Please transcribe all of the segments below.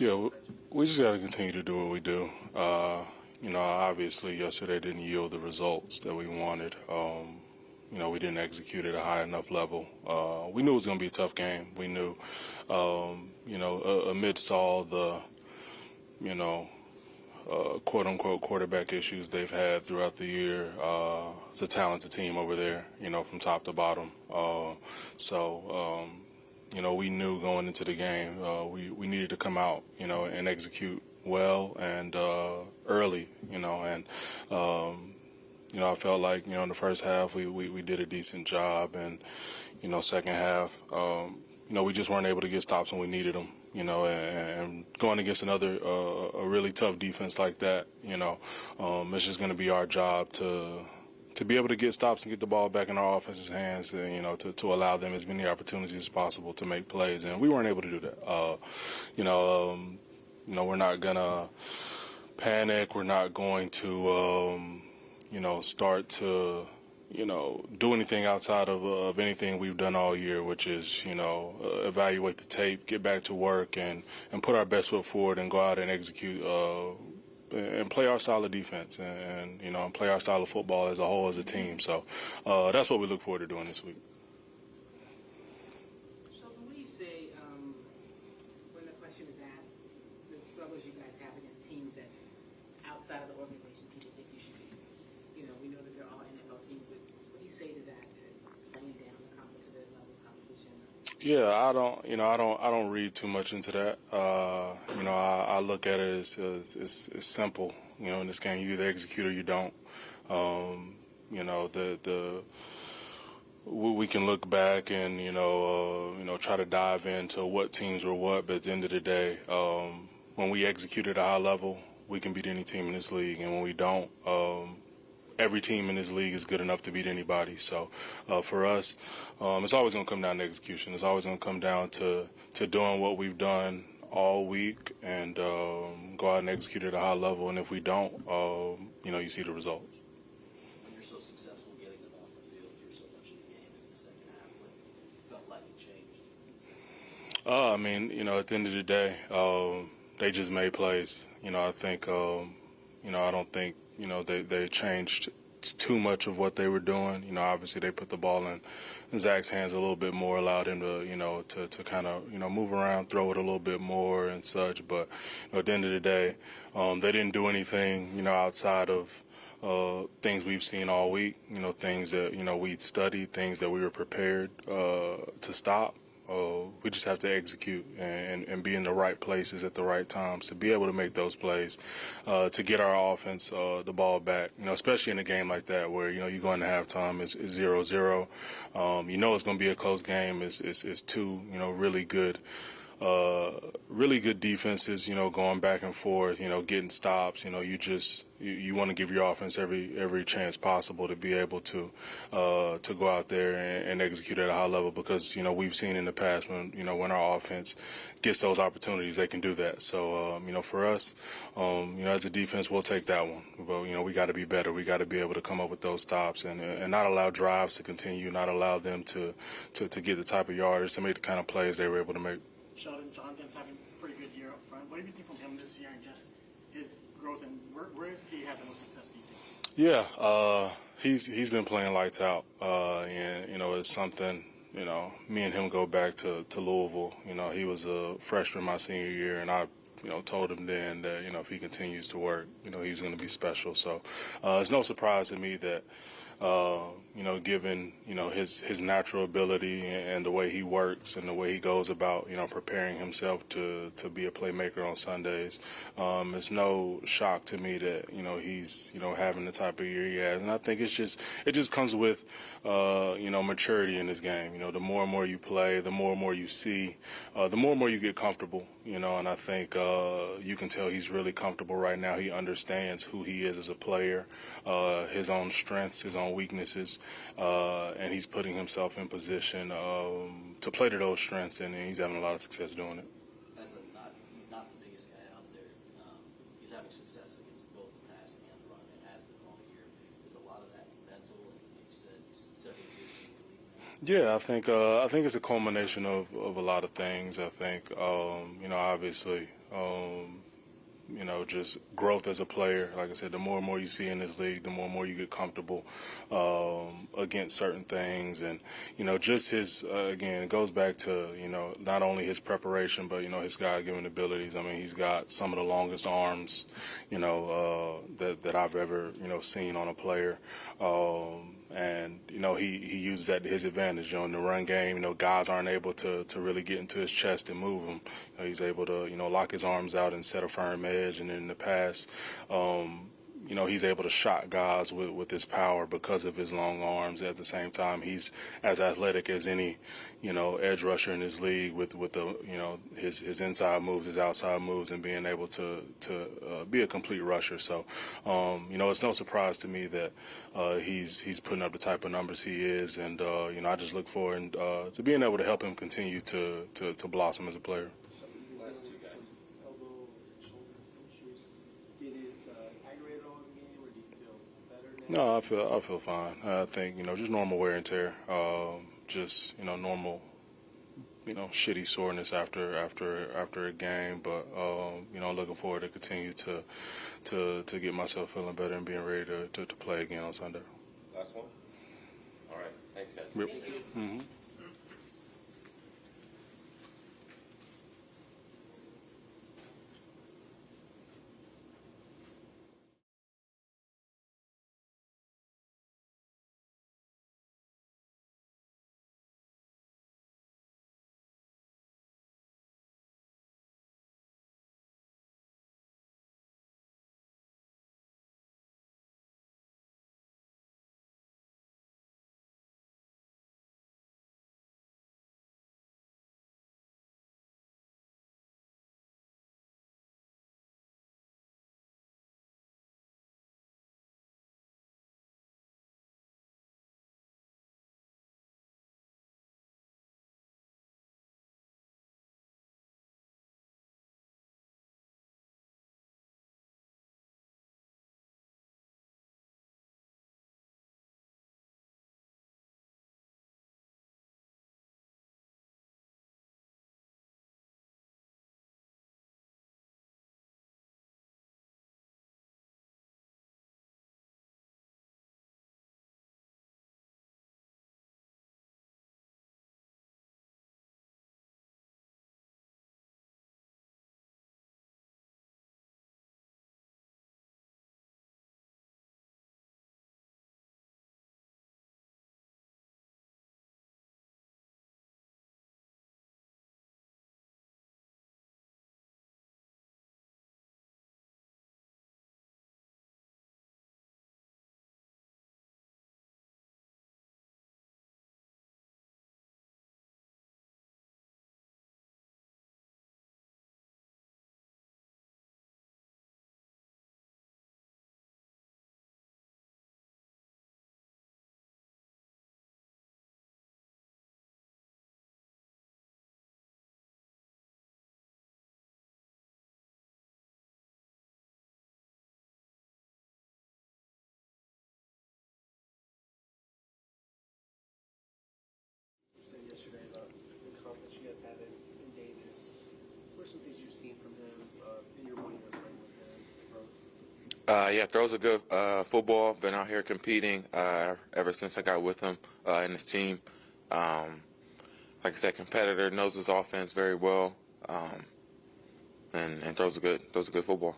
Yeah, we just got to continue to do what we do. Obviously yesterday didn't yield the results that we wanted. We didn't execute at a high enough level. We knew it was going to be a tough game. We knew, amidst all the, quote-unquote quarterback issues they've had throughout the year, it's a talented team over there, from top to bottom. We knew going into the game we needed to come out, and execute well and early, I felt like, in the first half we did a decent job, and, second half, we just weren't able to get stops when we needed them, and going against another a really tough defense like that, it's just going to be our job to be able to get stops and get the ball back in our offense's hands, to allow them as many opportunities as possible to make plays. And we weren't able to do that. We're not going to panic. We're not going to, start to, do anything outside of anything we've done all year, which is, evaluate the tape, get back to work, and put our best foot forward and go out and execute and play our style of defense and play our style of football as a whole, as a team. So that's what we look forward to doing this week. Sheldon, what do you say when the question is asked, the struggles you guys have against teams that outside of the organization people think you should be? We know that they're all NFL teams, but what do you say to that, playing down the competitive level of competition? Yeah, I don't read too much into that. I look at it as simple. In this game, you either execute or you don't. We can look back and try to dive into what teams were what, but at the end of the day, when we execute at a high level, we can beat any team in this league, and when we don't, every team in this league is good enough to beat anybody. So for us, it's always going to come down to execution. It's always going to come down to doing what we've done all week and go out and execute at a high level. And if we don't, you see the results. When you're so successful getting them off the field through so much of the game in the second half, what felt like it changed? At the end of the day, they just made plays. I think, I don't think, they changed too much of what they were doing. Obviously they put the ball in Zach's hands a little bit more, allowed him to, to kind of, move around, throw it a little bit more and such. But at the end of the day, they didn't do anything, outside of things we've seen all week, things that, we'd studied, things that we were prepared to stop. We just have to execute and be in the right places at the right times to be able to make those plays, to get our offense the ball back, especially in a game like that where, you go into halftime, it's 0-0. It's going to be a close game. It's two, really good defenses, going back and forth, getting stops. You want to give your offense every chance possible to be able to go out there and execute at a high level, because we've seen in the past when our offense gets those opportunities, they can do that. So for us, as a defense, we'll take that one. But we got to be better. We got to be able to come up with those stops and not allow drives to continue, not allow them to get the type of yardage, to make the kind of plays they were able to make. Sheldon, Jonathan's having a pretty good year up front. What have you seen from him this year and just his growth, and where does he have the most success, do you think? Yeah, he's been playing lights out, and it's something. Me and him go back to Louisville. He was a freshman my senior year, and I told him then that if he continues to work, he was going to be special. So it's no surprise to me that. Given, his natural ability and the way he works and the way he goes about, preparing himself to be a playmaker on Sundays, it's no shock to me that, he's, having the type of year he has. And I think it just comes with, maturity in this game. The more and more you play, the more and more you see, the more and more you get comfortable, and I think you can tell he's really comfortable right now. He understands who he is as a player, his own strengths, his own weaknesses, and he's putting himself in position to play to those strengths, and he's having a lot of success doing it. He's not the biggest guy out there. He's having success against both the passing and the run, and has been all year. There's a lot of that mental, and like you said, several years in the league. Yeah, I think it's a culmination of a lot of things. I think obviously just growth as a player. Like I said, the more and more you see in this league, the more and more you get comfortable against certain things. And, just his, again, it goes back to, not only his preparation, but, his God-given abilities. I mean, he's got some of the longest arms, that I've ever, seen on a player. And he uses that to his advantage. In the run game, guys aren't able to really get into his chest and move him. He's able to lock his arms out and set a firm edge. And in the pass, he's able to shot guys with his power because of his long arms. At the same time, he's as athletic as any edge rusher in this league with the his inside moves, his outside moves, and being able to be a complete rusher. So it's no surprise to me that he's putting up the type of numbers he is, and I just look forward to being able to help him continue to blossom as a player. Last two guys. Elbow, shoulder issues. Did it aggravate at all in the game, or do you feel better now? No, I feel fine. I think just normal wear and tear, just normal, shitty soreness after a game. But looking forward to continue to get myself feeling better and being ready to play again on Sunday. Last one? All right. Thanks, guys. Yep. Mm-hmm. You said yesterday about the confidence you guys have in Davis. What are some things you've seen from him in your 1 year playing with him? Yeah, throws a good football. Been out here competing ever since I got with him in his team. Like I said, competitor, knows his offense very well, and throws a good football.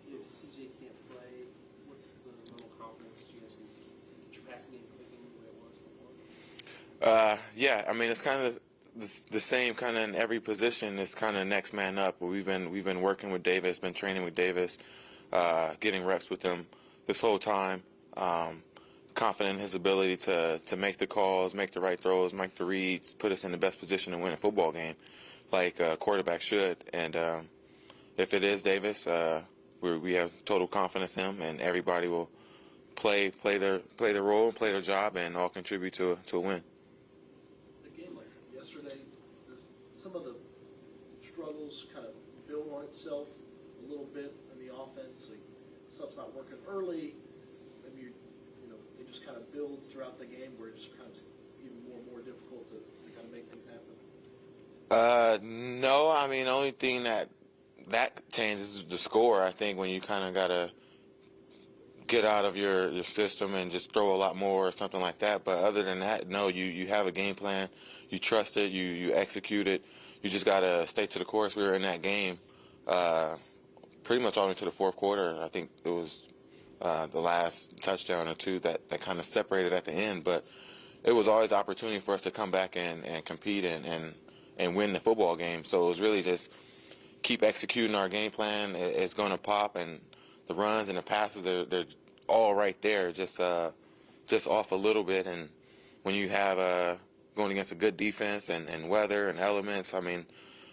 If CJ can't play, what's the level of confidence you guys can get your passing game clicking the way it was before? Yeah, I mean it's kind of the same kind of in every position. It's kind of next man up. We've been working with Davis, been training with Davis, getting reps with him this whole time. Confident in his ability to make the calls, make the right throws, make the reads, put us in the best position to win a football game, like a quarterback should. And if it is Davis, we have total confidence in him, and everybody will play their role, play their job, and all contribute to a win. A game like yesterday, some of the struggles kind of build on itself a little bit in the offense. Like stuff's not working early. Maybe just kind of builds throughout the game where it just becomes even more difficult to kind of make things happen? No, I mean, the only thing that changes is the score. I think when you kind of got to get out of your system and just throw a lot more or something like that. But other than that, no, you have a game plan. You trust it. You execute it. You just got to stay to the course. We were in that game pretty much all the way to the fourth quarter. I think it was the last touchdown or two that kind of separated at the end. But it was always an opportunity for us to come back and compete and win the football game. So it was really just keep executing our game plan. It's going to pop, and the runs and the passes, they're all right there, just off a little bit. And when you have going against a good defense and weather and elements, I mean,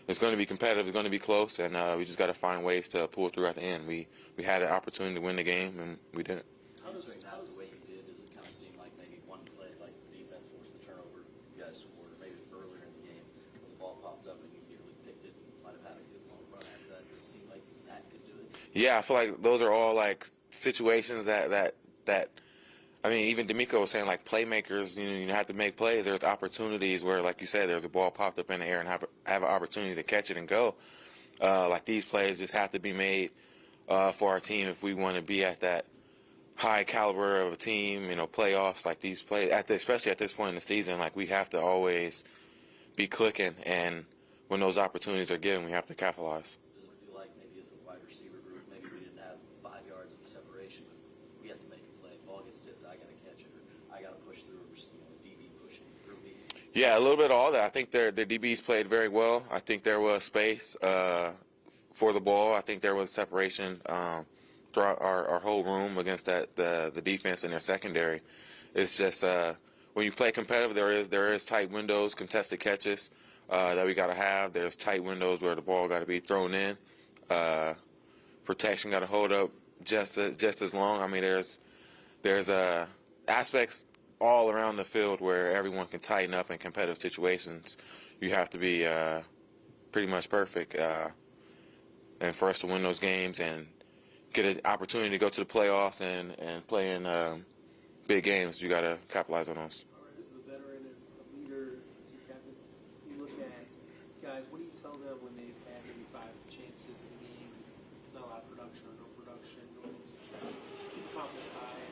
it's going to be competitive. It's going to be close, and we just got to find ways to pull through at the end. We had an opportunity to win the game, and we didn't. How does the way you did, does it kind of seem like maybe one play, like the defense forced the turnover, you guys scored, or maybe earlier in the game when the ball popped up and you nearly picked it, might have had a good long run after that? Does it seem like that could do it? Yeah, I feel like those are all like situations that I mean, even D'Amico was saying, like, playmakers, you have to make plays. There's opportunities where, like you said, there's a ball popped up in the air and have an opportunity to catch it and go. Like, these plays just have to be made for our team if we want to be at that high caliber of a team, playoffs, like these plays, especially at this point in the season. Like, we have to always be clicking, and when those opportunities are given, we have to capitalize. Does it feel like maybe as the wide receiver group, maybe we didn't have 5 yards of separation, but we have to make a play. Ball gets tipped, I got to catch it, or I got to push through, or DB pushing through me? Yeah, a little bit of all that. I think their DBs played very well. I think there was space for the ball. I think there was separation throughout our whole room against the defense in their secondary. It's just when you play competitive, there is tight windows, contested catches that we got to have. There's tight windows where the ball got to be thrown in. Protection got to hold up just as long. I mean, there's aspects all around the field where everyone can tighten up in competitive situations. You have to be pretty much perfect. And for us to win those games and get an opportunity to go to the playoffs and play in big games, you got to capitalize on those. All right, as the veteran, as a leader, team captain, you look at guys, what do you tell them when they've had maybe 5 chances in a game, not a lot of production or no production, no try to keep confidence high and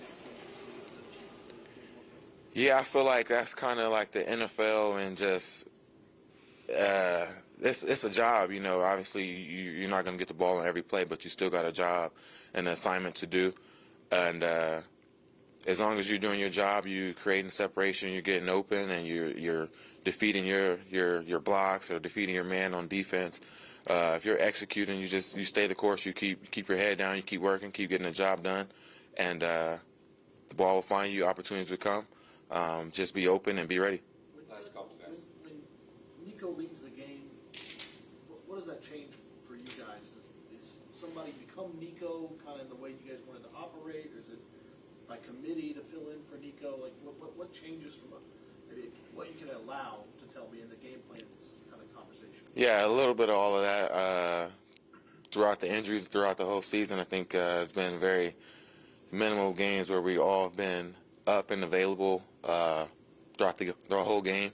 next game, a chance to make more plays? Yeah, I feel like that's kind of like the NFL, and just it's a job. Obviously you're not going to get the ball on every play, but you still got a job and an assignment to do. And as long as you're doing your job, you're creating separation, you're getting open, and you're defeating your blocks or defeating your man on defense. If you're executing, you stay the course. You keep your head down. You keep working. Keep getting the job done, and the ball will find you. Opportunities will come. Just be open and be ready. Last couple, guys. When Nico leaves the game, what does that change for you guys? Does somebody become Nico kind of the way you guys wanted to operate, or is it by committee to fill in for Nico? Like, what changes from maybe what you can allow to tell me in the game plan, this kind of conversation? Yeah, a little bit of all of that. Throughout the injuries, throughout the whole season, I think it's been very minimal games where we all have been up and available throughout the whole game.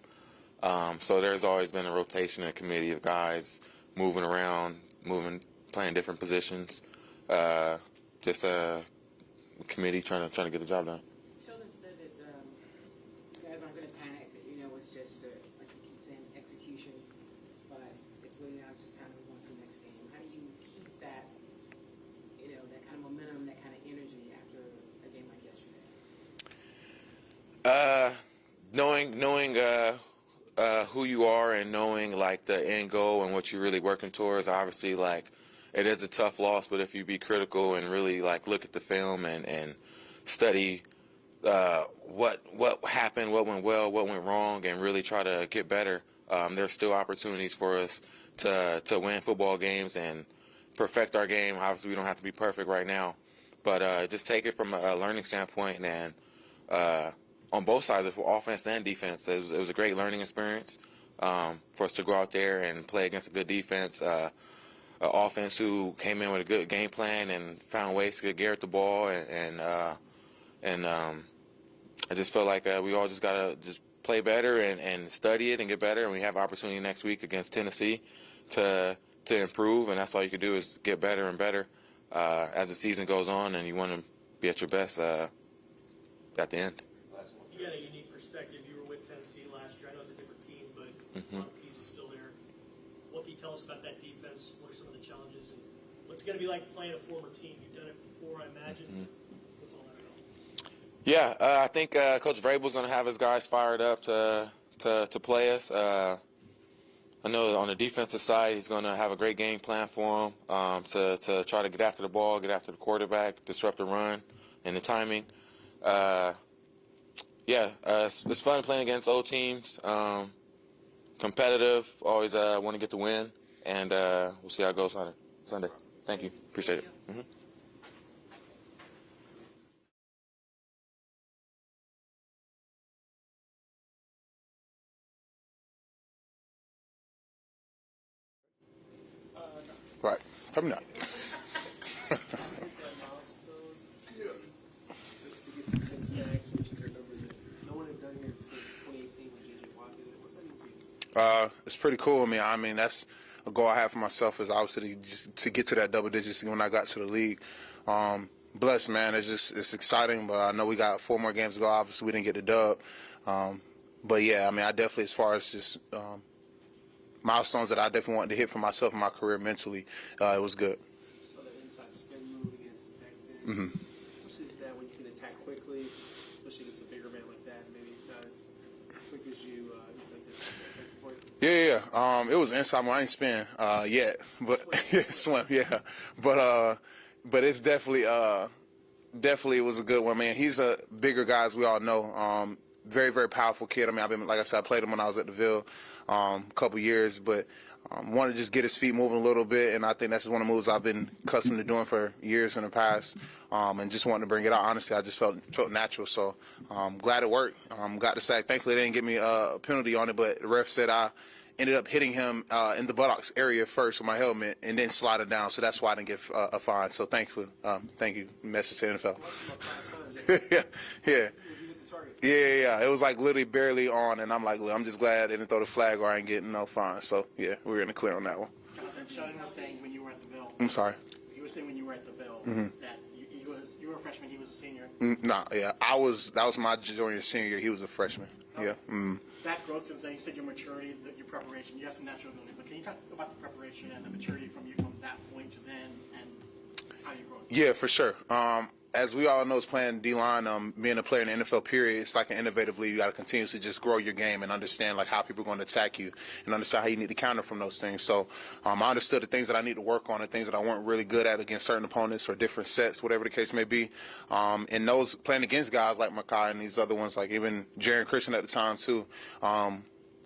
So there's always been a rotation and a committee of guys moving around, playing different positions. Just a committee trying to get the job done. Sheldon said that you guys aren't going to panic. It's just like you keep saying, execution. But it's really now just time to move on to the next game. How do you keep that, that kind of momentum, that kind of energy after a game like yesterday? Knowing who you are and knowing like the end goal and what you're really working towards. Obviously, like, it is a tough loss, but if you be critical and really like look at the film and study what happened, what went well, what went wrong, and really try to get better, there's still opportunities for us to win football games and perfect our game. Obviously, we don't have to be perfect right now, but just take it from a learning standpoint and on both sides, of offense and defense. It was a great learning experience for us to go out there and play against a good defense, offense who came in with a good game plan and found ways to get Garrett the ball and And I just feel like we all just got to just play better and study it and get better. And we have opportunity next week against Tennessee to improve. And that's all you can do is get better and better as the season goes on. And you want to be at your best at the end. You got a unique perspective. You were with Tennessee last year. I know it's a different team, but a lot of pieces still there. What can you tell us about that defense? What are some of the challenges? And what's it going to be like playing a former team? You've done it before, I imagine. What's all that about? Yeah, I think Coach Vrabel's going to have his guys fired up to play us. I know on the defensive side, he's going to have a great game plan for them to try to get after the ball, get after the quarterback, disrupt the run, and the timing. It's fun playing against old teams. Competitive, always want to get the win, and we'll see how it goes Sunday. Thank you. Appreciate it. Mm-hmm. Right. Probably not. To get to 10 sacks, which is a number that no one had done here since 2018 when J.J. Watt did it. What's that mean to you? It's pretty cool. I mean, that's a goal I have for myself is obviously just to get to that double digits when I got to the league. Blessed, man. It's exciting, but I know we got 4 more games to go. Obviously, we didn't get the dub. But, yeah, I mean, I definitely, as far as just milestones that I definitely wanted to hit for myself in my career mentally, it was good. So the inside spin move against Becton. Mm-hmm. Which is that when you can attack quickly, especially against a bigger man like that, maybe not as quick as you think this. Yeah. It was inside move. I ain't spin yet, but swim. Yeah, but it's definitely it was a good one, man. He's a bigger guy, as we all know. Very, very powerful kid. I mean, like I said, I played him when I was at the Ville a couple years, but wanted to just get his feet moving a little bit, and I think that's one of the moves I've been accustomed to doing for years in the past, and just wanted to bring it out. Honestly, I just felt natural, so glad it worked. Got the sack. Thankfully, they didn't give me a penalty on it, but the ref said I ended up hitting him in the buttocks area first with my helmet and then sliding down, so that's why I didn't get a fine. So thank you, message to the NFL. Yeah. Yeah. It was like literally barely on, and I'm like, look, I'm just glad they didn't throw the flag or I ain't getting no fine. So, yeah, we were in the clear on that one. Sheldon was saying when you were at the Ville. I'm sorry? He was saying when you were at the Ville that you were a freshman, he was a senior. That was my junior, senior year. He was a freshman. Okay. Yeah. Mm-hmm. That growth since then, you said your maturity, your preparation, you have some natural ability, but can you talk about the preparation and the maturity from that point to then and how you grew? Yeah, for sure. As we all know, is playing D-line, being a player in the NFL period, it's like an innovative league. You got to continuously just grow your game and understand like how people are going to attack you and understand how you need to counter from those things. So I understood the things that I need to work on and things that I weren't really good at against certain opponents or different sets, whatever the case may be. And those playing against guys like Makai and these other ones, like even Jaron Christian at the time too.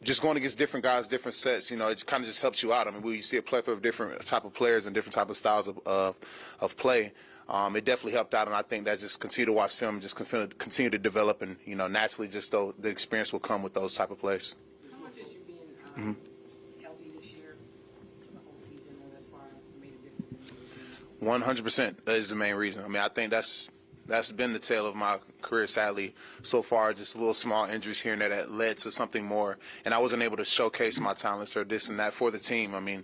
Just going against different guys, different sets, it kind of just helps you out. I mean, we see a plethora of different type of players and different type of styles of play. It definitely helped out, and I think that just continue to watch film, just continue to develop, and naturally, just the experience will come with those type of plays. How much is you being healthy this year, the whole season, and thus far made a difference in your season? 100%. That is the main reason. I mean, I think that's been the tale of my career, sadly, so far. Just little small injuries here and there that led to something more, and I wasn't able to showcase my talents or this and that for the team. I mean,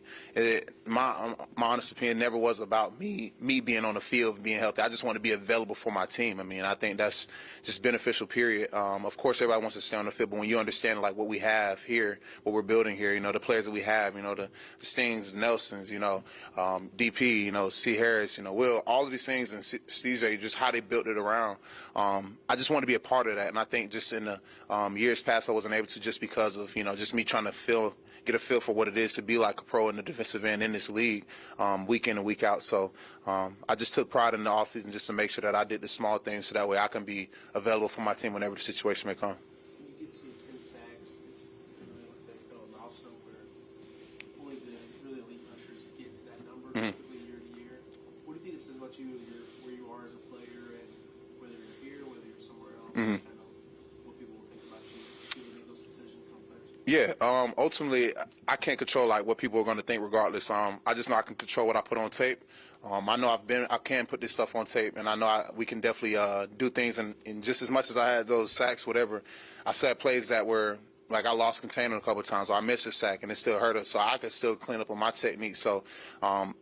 my honest opinion never was about me being on the field, being healthy. I just want to be available for my team. I mean, I think that's just beneficial, period. Of course, everybody wants to stay on the field, but when you understand like what we have here, what we're building here, the players that we have, the Stings, Nelsons, DP, C. Harris, Will, all of these things, and CJ, just how they built it around. I just want to be a part of that, and I think just in the years past I wasn't able to, just because of just me trying to get a feel for what it is to be like a pro in the defensive end in this league, week in and week out. So I just took pride in the offseason just to make sure that I did the small things so that way I can be available for my team whenever the situation may come. When you get to 10 sacks, it's looks like it's been a milestone where only the really elite rushers get to that number typically year to year. What do you think it says about you, where you are as a player, and whether you're here, whether you're somewhere else, kind of what people will think about you, if you make those decisions come first? Yeah, ultimately, I can't control like what people are going to think regardless. I just know I can control what I put on tape. I know I can put this stuff on tape, and I know we can definitely do things. And just as much as I had those sacks, whatever, I said plays that were like I lost containment a couple of times, or I missed a sack, and it still hurt us. So I could still clean up on my technique. So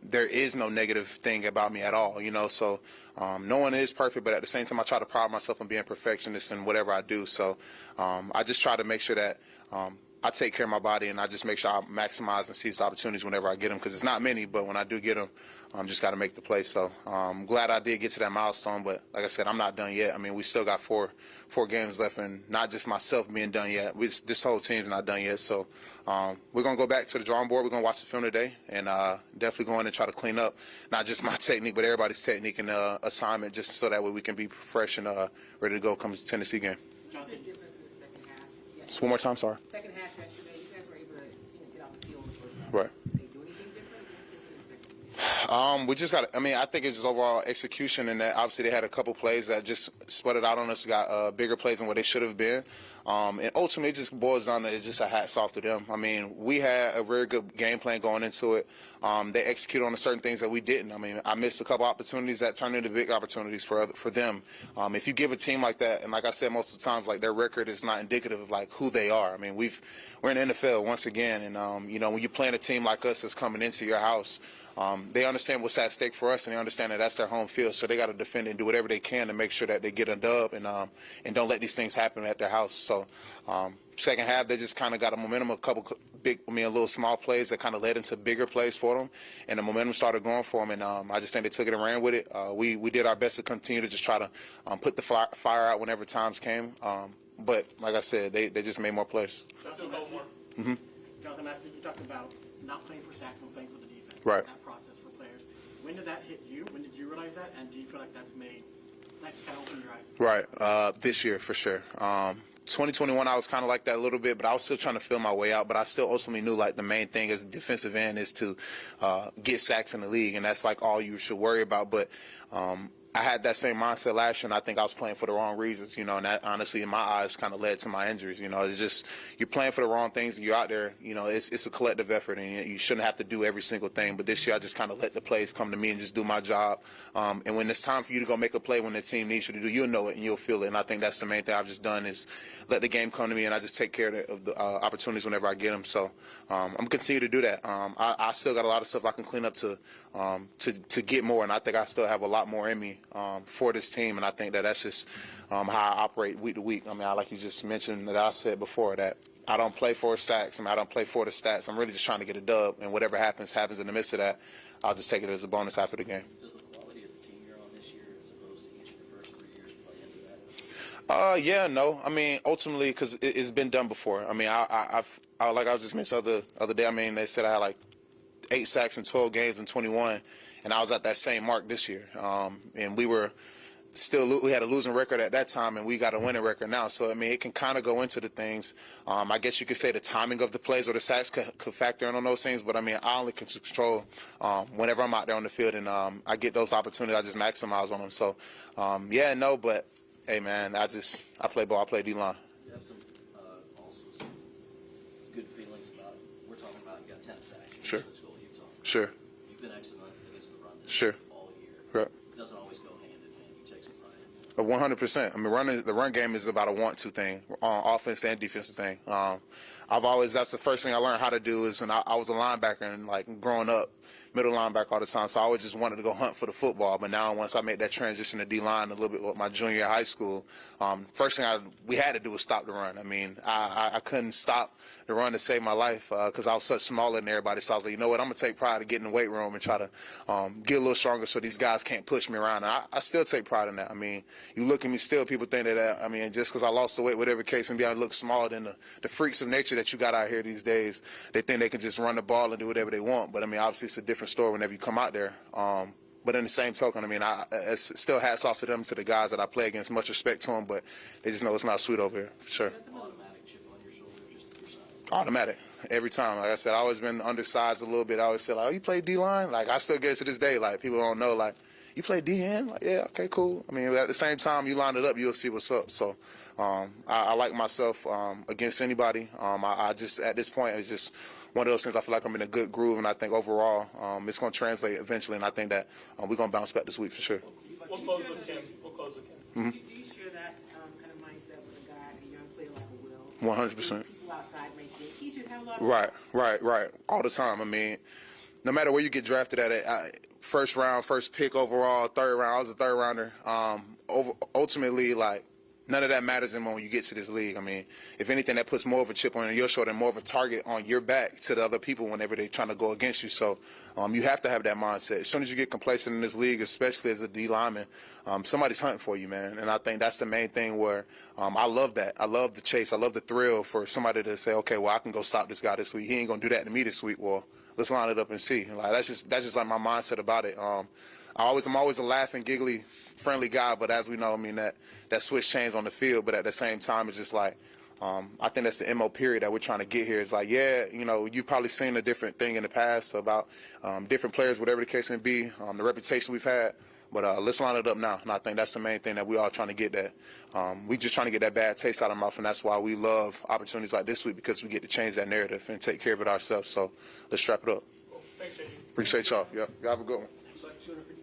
there is no negative thing about me at all, you know. So no one is perfect, but at the same time, I try to pride myself on being perfectionist in whatever I do. So I just try to make sure that I take care of my body, and I just make sure I maximize and seize opportunities whenever I get them, because it's not many, but when I do get them, I'm just got to make the play. So I'm glad I did get to that milestone, but like I said, I'm not done yet. I mean, we still got four games left, and not just myself being done yet. This whole team's not done yet. So we're going to go back to the drawing board. We're going to watch the film today, and definitely go in and try to clean up not just my technique, but everybody's technique and assignment, just so that way we can be fresh and ready to go come to the Tennessee game. What's the difference in the second half? Yes. Just one more time, sorry. Second half yesterday, you guys were able to get off the field in the first half. Right. Did they do anything different? What's different in the second half? We just got. I mean, I think it's just overall execution, and that obviously they had a couple plays that just sputtered out on us, got bigger plays than what they should have been, and ultimately it just boils down to just a hats off to them. I mean, we had a very good game plan going into it. They executed on certain things that we didn't. I mean, I missed a couple opportunities that turned into big opportunities for them. If you give a team like that, and like I said most of the times, like their record is not indicative of like who they are. I mean, we're in the NFL once again, and you know, when you're playing a team like us that's coming into your house. They understand what's at stake for us, and they understand that that's their home field. So they got to defend and do whatever they can to make sure that they get a dub and don't let these things happen at their house. So second half, they just kind of got a momentum, a little small plays that kind of led into bigger plays for them, and the momentum started going for them. And I just think they took it and ran with it. We did our best to continue to just try to put the fire out whenever times came. But like I said, they just made more plays. Jonathan Massey, Jonathan Massey, you talked about not playing for sacks and playing for the defense. Right. That process for players. When did that hit you? When did you realize that? And do you feel like that's kind of opened your eyes? Right. This year, for sure. 2021, I was kind of like that a little bit, but I was still trying to feel my way out. But I still ultimately knew, like, the main thing as a defensive end is to get sacks in the league, and that's, like, all you should worry about. But I had that same mindset last year, and I think I was playing for the wrong reasons, you know, and that honestly in my eyes kind of led to my injuries. You know, it's just you're playing for the wrong things, and you're out there, you know, it's a collective effort, and you shouldn't have to do every single thing. But this year I just kind of let the plays come to me and just do my job. And when it's time for you to go make a play when the team needs you to do, you'll know it and you'll feel it. And I think that's the main thing I've just done is let the game come to me, and I just take care of the opportunities whenever I get them. So I'm going to continue to do that. I still got a lot of stuff I can clean up to get more, and I think I still have a lot more in me for this team, and I think that's just how I operate week to week. I mean, like you just mentioned that I said before, that I don't play for sacks. I mean, I don't play for the stats. I'm really just trying to get a dub, and whatever happens in the midst of that. I'll just take it as a bonus after the game. Does the quality of the team you're on this year, as opposed to each of the first 3 years, play into that? Yeah, no. I mean, ultimately, because it's been done before. I mean, I've like I was just mentioned the other day. I mean, they said I had like 8 sacks in 12 games in 21, and I was at that same mark this year. And we had a losing record at that time, and we got a winning record now. So I mean, it can kind of go into the things. I guess you could say the timing of the plays or the sacks could factor in on those things. But I mean, I only can control whenever I'm out there on the field, and I get those opportunities. I just maximize on them. So yeah, no, but hey, man, I play ball. I play D-line. You have also some good feelings about it. We're talking about you got 10 sacks. Sure. Let's go Utah. Sure. You've been excellent against the run Sure. all year. Right. It doesn't always go hand in hand. You take some pride in it. 100%. I mean, the run game is about a want-to thing, offense and defensive thing. That's the first thing I learned how to do and I was a linebacker and like growing up, middle linebacker all the time. So I always just wanted to go hunt for the football. But now once I made that transition to D-line a little bit with my junior year of high school, first thing we had to do was stop the run. I mean, I couldn't stop the run to save my life because I was such smaller than everybody. So I was like, you know what, I'm going to take pride in getting in the weight room and try to get a little stronger so these guys can't push me around. And I still take pride in that. I mean, you look at me still, people think that, I mean, just because I lost the weight, whatever case, and I look smaller than the freaks of nature that you got out here these days, they think they can just run the ball and do whatever they want. But, I mean, obviously it's a different story whenever you come out there. But in the same token, I mean, it's still hats off to them, to the guys that I play against. Much respect to them, but they just know it's not sweet over here, for sure. Automatic chip on your shoulder, just your size. Automatic. Every time. Like I said, I always been undersized a little bit. I always said, like, oh, you play D-line? Like, I still get it to this day. Like, people don't know, like, you play DN? Like, yeah, okay, cool. I mean, at the same time, you line it up, you'll see what's up. So I like myself against anybody. I just, at this point, it's just one of those things. I feel like I'm in a good groove, and I think overall it's going to translate eventually, and I think that we're going to bounce back this week for sure. We'll close with Kim. Do you share that kind of mindset with a guy, a young player like a Will? 100%. People outside may think he should have a lot of Right. All the time. I mean, no matter where you get drafted at, first round, first pick overall, third round. I was a third rounder. Ultimately, like, none of that matters anymore when you get to this league. I mean, if anything, that puts more of a chip on your shoulder and more of a target on your back to the other people whenever they're trying to go against you. So you have to have that mindset. As soon as you get complacent in this league, especially as a D lineman, somebody's hunting for you, man. And I think that's the main thing where I love that. I love the chase. I love the thrill for somebody to say, okay, well, I can go stop this guy this week. He ain't going to do that to me this week. Well, let's line it up and see. Like, that's just like my mindset about it. I'm always a laughing, giggly, friendly guy, but as we know, I mean, that switch changed on the field, but at the same time, it's just like, I think that's the MO period that we're trying to get here. It's like, yeah, you know, you've probably seen a different thing in the past about different players, whatever the case may be, the reputation we've had, but let's line it up now, and I think that's the main thing that we all trying to get that. We just trying to get that bad taste out of our mouth, and that's why we love opportunities like this week, because we get to change that narrative and take care of it ourselves. So let's strap it up. Thanks, JD. Appreciate y'all. Yeah, y'all have a good one. It's like 250